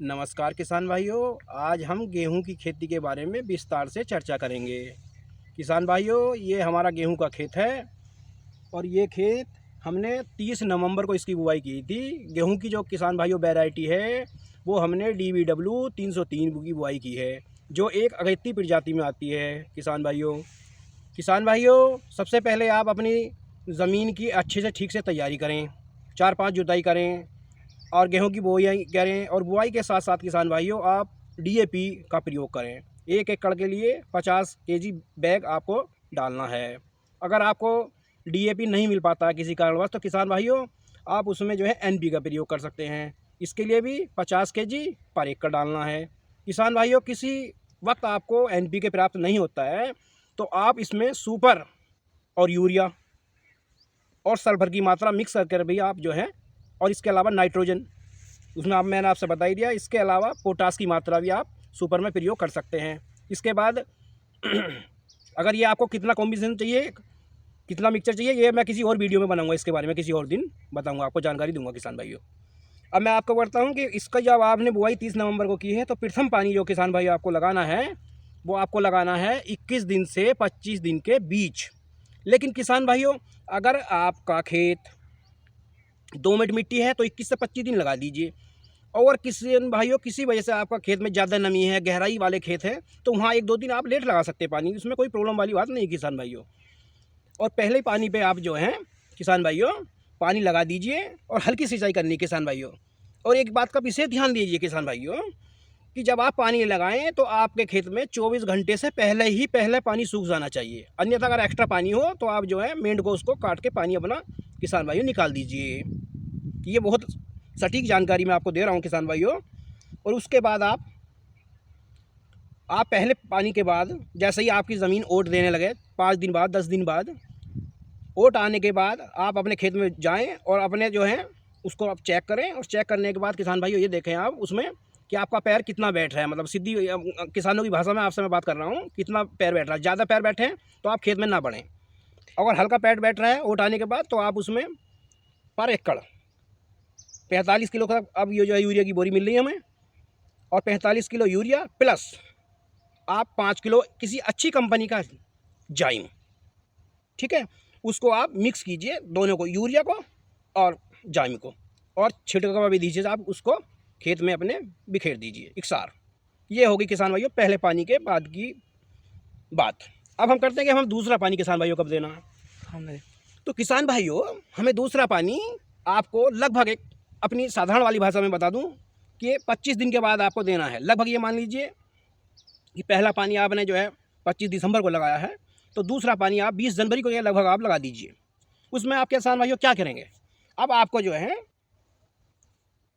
नमस्कार किसान भाइयों। आज हम गेहूं की खेती के बारे में विस्तार से चर्चा करेंगे। किसान भाइयों, ये हमारा गेहूं का खेत है और ये खेत हमने 30 नवंबर को इसकी बुआई की थी। गेहूं की जो किसान भाइयों वैरायटी है वो हमने DBW 303 की बुआई की है, जो एक अगेती प्रजाति में आती है। किसान भाइयों, सबसे पहले आप अपनी ज़मीन की अच्छे से ठीक से तैयारी करें, 4-5 जुताई करें और गेहूं की बुआई करें। और बुआई के साथ साथ किसान भाइयों आप DAP का प्रयोग करें। 1 एकड़ के लिए 50 kg बैग आपको डालना है। अगर आपको DAP नहीं मिल पाता है किसी कारणवश, तो किसान भाइयों आप उसमें जो है NP का प्रयोग कर सकते हैं। इसके लिए भी 50 kg पर एकड़ डालना है। किसान भाइयों, किसी वक्त आपको NP के प्राप्त नहीं होता है तो आप इसमें सुपर और यूरिया और सल्फर की मात्रा मिक्स करके भी आप जो है, और इसके अलावा नाइट्रोजन उसमें मैंने आपसे बता ही दिया। इसके अलावा पोटास की मात्रा भी आप सुपर में प्रयोग कर सकते हैं। इसके बाद अगर ये आपको कितना कॉम्बिनेशन चाहिए, कितना मिक्सचर चाहिए, ये मैं किसी और वीडियो में बनाऊंगा। इसके बारे में किसी और दिन बताऊंगा, आपको जानकारी दूंगा किसान भाइयों। अब मैं आपको बताता हूँ कि इसका जब आपने बुआई 30 नवंबर को की है तो प्रथम पानी जो किसान भाई आपको लगाना है वो आपको लगाना है 21 दिन से 25 दिन के बीच। लेकिन किसान भाइयों, अगर आपका खेत दोमट मिट्टी है तो 21 से 25 दिन लगा दीजिए। और किसान भाइयों, किसी वजह से आपका खेत में ज़्यादा नमी है, गहराई वाले खेत हैं, तो वहाँ 1-2 दिन आप लेट लगा सकते हैं पानी। इसमें कोई प्रॉब्लम वाली बात नहीं किसान भाइयों। और पहले पानी पे आप जो हैं किसान भाइयों पानी लगा दीजिए और हल्की सिंचाई करनी है किसान भाइयों। और एक बात का विशेष ध्यान दीजिए किसान भाइयों कि जब आप पानी लगाएं तो आपके खेत में 24 घंटे से पहले पानी सूख जाना चाहिए। अन्यथा अगर एक्स्ट्रा पानी हो तो आप जो है मेंढ को उसको काट के पानी अपना किसान भाइयों निकाल दीजिए। ये बहुत सटीक जानकारी मैं आपको दे रहा हूँ किसान भाइयों। और उसके बाद आप पहले पानी के बाद जैसे ही आपकी ज़मीन ओट देने लगे, 5 दिन बाद 10 दिन बाद ओट आने के बाद आप अपने खेत में जाएं और अपने जो है उसको आप चेक करें। और चेक करने के बाद किसान भाइयों ये देखें आप उसमें कि आपका पैर कितना बैठ रहा है, मतलब सीधी किसानों की भाषा में आपसे मैं बात कर रहा हूँ, कितना पैर बैठ रहा है। ज़्यादा पैर बैठे हैं तो आप खेत में ना बढ़ें। अगर हल्का पैर बैठ रहा है ओट आने के बाद तो आप उसमें पर एकड़ 45 किलो का अब ये जो है यूरिया की बोरी मिल रही है हमें, और 45 किलो यूरिया प्लस आप 5 किलो किसी अच्छी कंपनी का जाइम, ठीक है, उसको आप मिक्स कीजिए, दोनों को, यूरिया को और जाइम को, और छिड़काव भी दीजिए। आप उसको खेत में अपने बिखेर दीजिए इकसार। ये होगी किसान भाइयों पहले पानी के बाद की बात। अब हम करते हैं कि हम दूसरा पानी किसान भाइयों कब देना है। तो किसान भाइयों, हमें दूसरा पानी आपको लगभग अपनी साधारण वाली भाषा में बता दूं कि 25 दिन के बाद आपको देना है। लगभग ये मान लीजिए कि पहला पानी आपने जो है 25 दिसंबर को लगाया है, तो दूसरा पानी आप 20 जनवरी को लगभग आप लगा दीजिए। उसमें आप किसान भाइयों क्या करेंगे, अब आपको जो है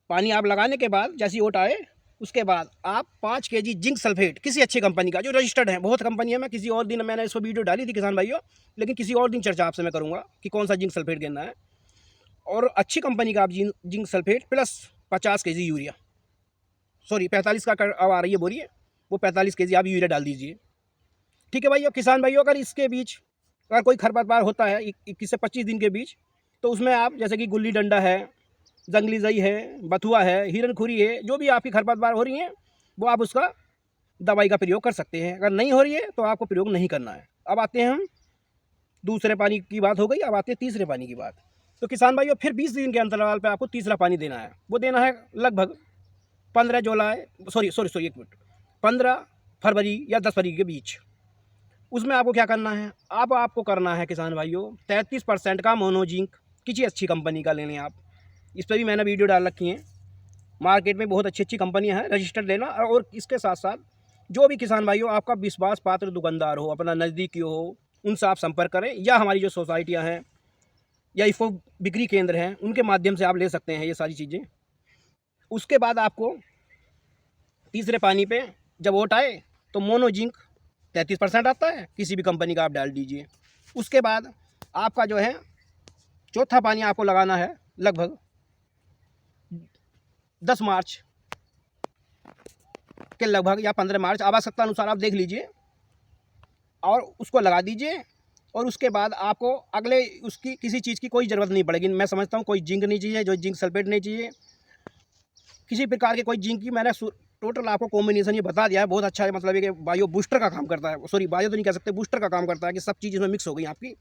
पानी आप लगाने के बाद जैसी ओट आए उसके बाद आप 5 kg जिंक सल्फेट किसी अच्छी कंपनी का, जो रजिस्टर्ड है, बहुत कंपनी है, मैं किसी और दिन मैंने इसको वीडियो डाली थी किसान भाइयों, लेकिन किसी और दिन चर्चा आपसे मैं करूँगा कि कौन सा जिंक सल्फेट देना है। और अच्छी कंपनी का आप zinc sulphate plus 50 kg urea, sorry 45 का अब आ रही है बोरी, वो 45 kg आप यूरिया डाल दीजिए। ठीक है भाइयों। किसान भाइयों, अगर इसके बीच अगर कोई खरपतवार होता है 21 से 25 दिन के बीच, तो उसमें आप जैसे कि गुल्ली डंडा है, जंगली जई है, बथुआ है, हिरनखुरी है, जो भी आपकी खरपतवार हो रही हैं वो आप उसका दवाई का प्रयोग कर सकते हैं। अगर नहीं हो रही है तो आपको प्रयोग नहीं करना है। अब आते हैं हम दूसरे पानी की बात हो गई, अब आते हैं तीसरे पानी की बात। तो किसान भाइयों फिर 20 दिन के अंतराल पे आपको तीसरा पानी देना है। वो देना है लगभग 15 जुलाई, सॉरी 1 मिनट, 15 फरवरी या 10 फरवरी के बीच। उसमें आपको क्या करना है, अब आपको करना है किसान भाइयों 33% का मोनोजिंक किसी अच्छी कंपनी का ले लें आप। इस पर भी मैंने वीडियो डाल रखी है, मार्केट में बहुत अच्छी अच्छी कंपनियां हैं, रजिस्टर्ड लेना। और इसके साथ साथ जो भी किसान भाइयों आपका विश्वास पात्र दुकानदार हो, अपना नज़दीकी हो, उनसे आप संपर्क करें, या हमारी जो सोसाइटियाँ हैं या इफ़ो बिक्री केंद्र हैं उनके माध्यम से आप ले सकते हैं ये सारी चीज़ें। उसके बाद आपको तीसरे पानी पे जब ओट आए तो मोनोजिंक 33% आता है, किसी भी कंपनी का आप डाल दीजिए। उसके बाद आपका जो है चौथा पानी आपको लगाना है लगभग 10 मार्च के लगभग, या 15 मार्च, आवश्यकता अनुसार आप देख लीजिए, और उसको लगा दीजिए। और उसके बाद आपको अगले उसकी किसी चीज़ की कोई ज़रूरत नहीं पड़ेगी। मैं समझता हूँ कोई जिंक नहीं चाहिए, जो जिंक सल्फेट नहीं चाहिए, किसी प्रकार के कोई जिंक की मैंने टोटल आपको कॉम्बिनेशन ये बता दिया है, बहुत अच्छा है। मतलब है कि बायो बूस्टर का काम करता है, सॉरी बायो तो नहीं कह सकते, बूस्टर का काम करता है कि सब चीज़ इसमें मिक्स हो गई आपकी।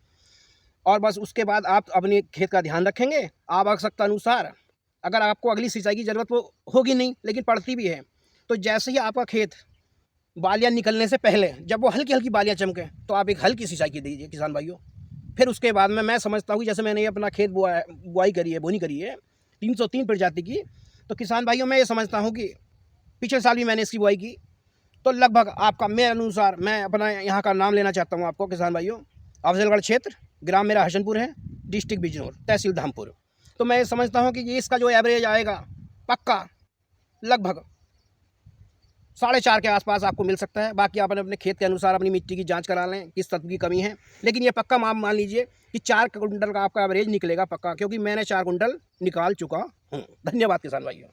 और बस उसके बाद आप अपने खेत का ध्यान रखेंगे। आप आवश्यकता अनुसार, अगर आपको अगली सिंचाई की ज़रूरत वो होगी नहीं लेकिन पड़ती भी है, तो जैसे ही आपका खेत बालियाँ निकलने से पहले जब वो हल्की हल्की बालियाँ चमके तो आप एक हल्की सिंचाई की दीजिए किसान भाइयों। फिर उसके बाद में मैं समझता हूँ कि जैसे मैंने ये अपना खेत बुआई करी है, बोनी करी है 303 प्रजाति की, तो किसान भाइयों मैं ये समझता हूँ कि पिछले साल भी मैंने इसकी बुआई की, तो लगभग आपका मेरे अनुसार, मैं अपना यहाँ का नाम लेना चाहता हूँ आपको किसान भाइयों, अफजलगढ़ क्षेत्र, ग्राम मेरा हसनपुर है, डिस्ट्रिक्ट बिजनौर, तहसील धामपुर। तो मैं समझता हूँ कि ये इसका जो एवरेज आएगा पक्का लगभग 4.5 के आसपास आपको मिल सकता है। बाकी आप अपने खेत के अनुसार अपनी मिट्टी की जांच करा लें किस तत्व की कमी है, लेकिन ये पक्का आप मान लीजिए कि 4 कुंटल का आपका एवरेज निकलेगा पक्का, क्योंकि मैंने 4 कुंटल निकाल चुका हूँ। धन्यवाद किसान भाइयों।